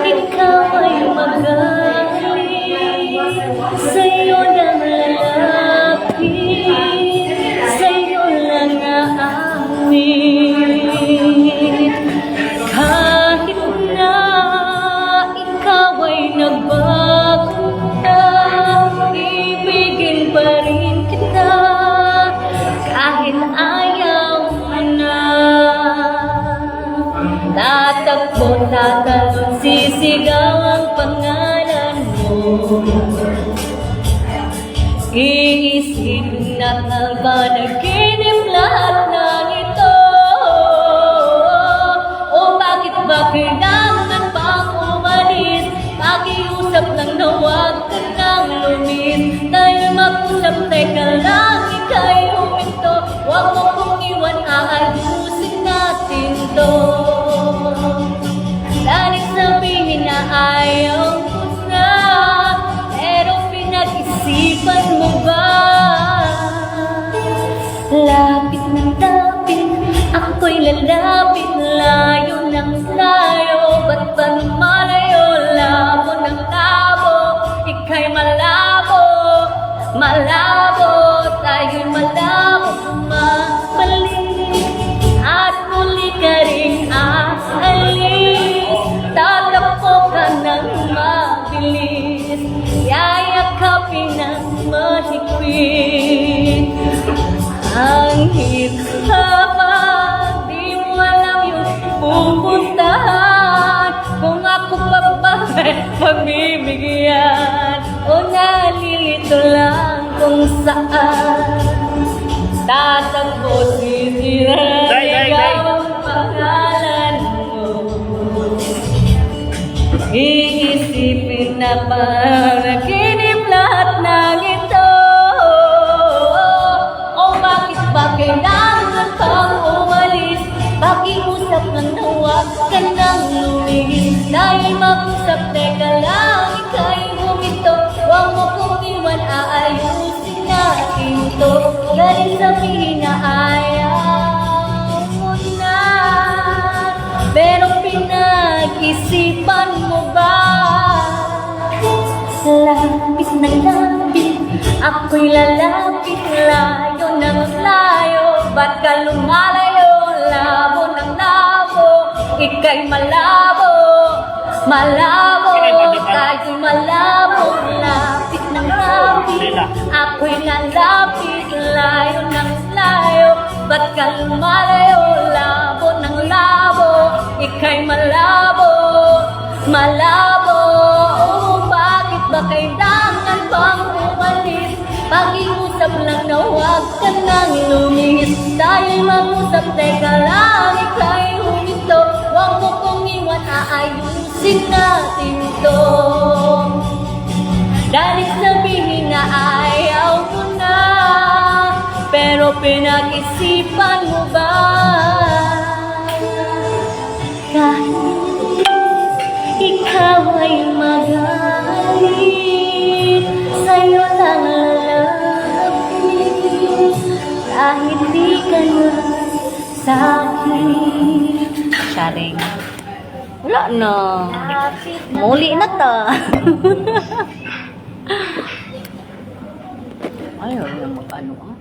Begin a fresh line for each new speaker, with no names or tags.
Ikaw ay magaling, sa'yo lang lalapit, sa'yo lang aamin. Kahit na ikaw ay nagbago na, ibigin pa rin kita kahit ayaw mo na. Tatakbo, tatalon, sisigaw ang pangalan mo. Iisipin na panaginip lahat ng ito. O bakit ba kailangan pang umalis? Pakiusap lang na huwag ka nang lumis. Tayo mag-usap, teka lang, ika'y huminto. Huwag mo kong iwan, aayusin natin to. Daling sabihin na ayaw ko na, pero pinag-isipan mo ba? Lapit ng lapit, ako'y lalapit, layo ng layo. Ba't ba lumalayo? Labo ng labo, ika'y malabo, malabo, tayo'y malabo, mabalik, at muli ka rin aalis. Tatakbo ka ng mabilis, yayakapin ng mahigpit. Ang hirap, di mo alam yung pupuntahan. Kung ako pa ba pagbibigyan, o nalilito lang kung saan. Tatakbo, sisiranigaw ang pangalan mo. Iisipin na panaginip lahat ng ito. O bakit ba kailangan pang umalis? Pakiusap ng huwag ka nang lumis. Dahil mag-usap, teka lang, ika'y huminto. Huwag mo kong iwan, aayusin natin to. Galing sabihin na ayaw mo na, pero pinag-isipan mo ba? Lapit ng lapit, ako'y lalapit, layo ng layo. Ba't ka lumalayo? Labo ng labo, ika'y malabo, malabo, tayo'y malabo. Lapit ng lapit, ako'y lalapit, layo ng layo. Ba't ka lumalayo? Labo ng labo, ika'y malabo, malabo. Oh, bakit ba kailangan pang umalis? Pakiusap lang na huwag ka nang lumis. Dahil mag-usap, teka lang, ika'y huminto. Huwag mo kong iwan, aayusin natin to. Dahil sabihin na ayaw mo na, pero pinag-isipan mo ba? Kahit ikaw ay magaling, sa'yo lang lalapit, kahit di ka na sa'kin. Sharing. Wala na. Muli na ta. Ayaw na mag-ano ah.